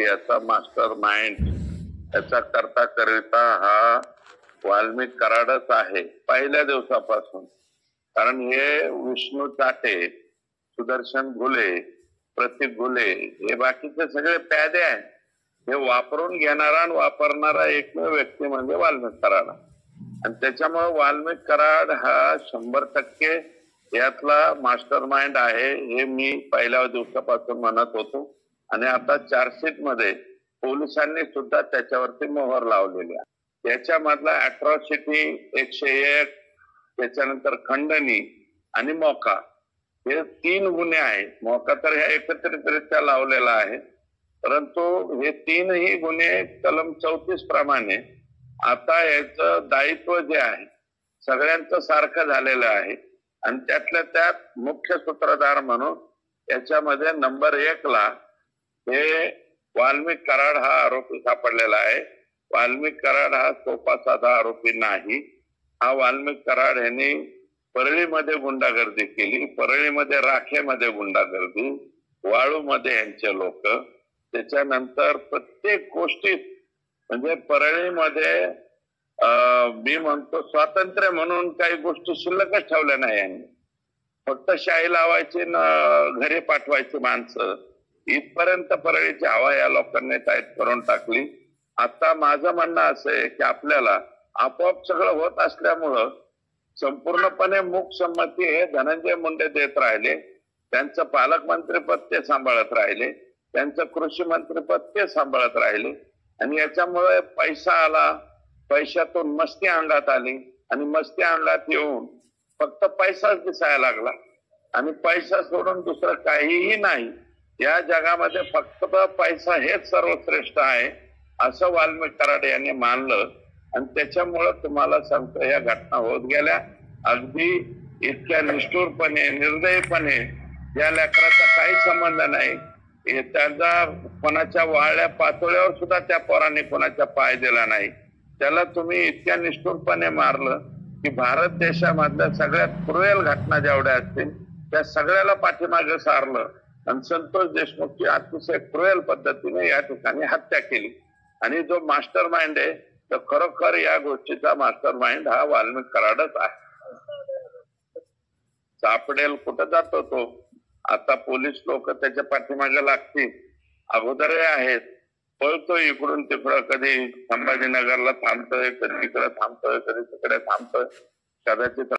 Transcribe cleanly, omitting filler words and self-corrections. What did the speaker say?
याचा master mind, याचा करता करिता हा वाल्मिक कराडच आहे पहिल्या दिवसापासून. कारण हे विष्णू चाटे, सुदर्शन घुले, प्रतीक घुले हे बाकीचे सगळे प्यादे आहेत. हे वापरून घेणारा आणि वापरणारा एकमेव व्यक्ती म्हणजे वाल्मिक कराड. आणि त्याच्यामुळे वाल्मिक कराड हा 100% यातला मास्टर माइंड आहे हे मी पहिल्या दिवसापासून म्हणत होतो. आणि आता चार्जशीट मध्ये पोलिसांनी सुद्धा त्याच्यावरती मोहर लावलेली आहे. त्याच्यामधला अट्रॉसिटी 101, त्याच्यानंतर खंडणी आणि मोका हे 3 गुन्हे आहेत. मोका तर ह्या एकत्रितरित्या लावलेला आहे, परंतु हे 3ही गुन्हे कलम 34 प्रमाणे आता याचं दायित्व जे आहे सगळ्यांचं सारखं झालेलं आहे. आणि त्यातल्या त्यात मुख्य सूत्रधार म्हणून याच्यामध्ये नंबर 1 ला हे वाल्मिक कराड हा आरोपी सापडलेला आहे. वाल्मिक कराड हा सोपा साधा आरोपी नाही. हा वाल्मिक कराड यांनी परळीमध्ये गुंडागर्दी केली, परळीमध्ये राखेमध्ये गुंडागर्दी, वाळूमध्ये यांचे लोक, त्याच्यानंतर प्रत्येक गोष्टीत म्हणजे परळीमध्ये मी म्हणतो स्वातंत्र्य म्हणून काही गोष्टी शिल्लकच ठेवल्या नाही यांनी. फक्त शाही लावायची घरी पाठवायची माणसं, इथपर्यंत परळीची हवा या लोकांनी टाईट करून टाकली. आता माझं म्हणणं असं आहे की आपल्याला आपोआप सगळं होत असल्यामुळं संपूर्णपणे मूक संमती हे धनंजय मुंडे देत राहिले, त्यांचं पालकमंत्रीपद ते सांभाळत राहिले, त्यांचं कृषी मंत्रीपद ते सांभाळत राहिले. आणि याच्यामुळे पैसा आला, पैशातून मस्ती अंगात आली आणि मस्ती अंगात येऊन फक्त पैसाच दिसायला लागला. आणि पैसा सोडून दुसरं काहीही नाही या जगामध्ये, फक्त पैसा हेच सर्वश्रेष्ठ आहे असं वाल्मिक कराड यांनी मानलं. आणि त्याच्यामुळं तुम्हाला सांगतो या घटना होत गेल्या. अगदी इतक्या निष्ठुरपणे, निर्दयीपणे, या लेकराचा काही संबंध नाही, त्यांचा कोणाच्या वाळल्या पातोळ्यावर सुद्धा त्या पोरांनी कोणाच्या पाय दिला नाही. त्याला तुम्ही इतक्या निष्ठुरपणे मारलं की भारत देशामधल्या सगळ्यात क्रुएल घटना जेवढ्या असतील त्या सगळ्याला पाठीमागे सारलं. आणि संतोष देशमुखची अतिशय क्रुएल पद्धतीने या ठिकाणी हत्या केली. आणि जो मास्टर माइंड आहे तर खरोखर या गोष्टीचा मास्टर माइंड हा वाल्मिक कराडच आहे. सापडेल कुठं जातो तो, आता पोलीस लोक त्याच्या पाठीमागे लागतील, अगोदर आहेत, पळतो इकडून तिकडं, कधी संभाजीनगरला थांबतोय, कधी तिकडे थांबतोय, कधी तिकडे थांबतोय. कदाचित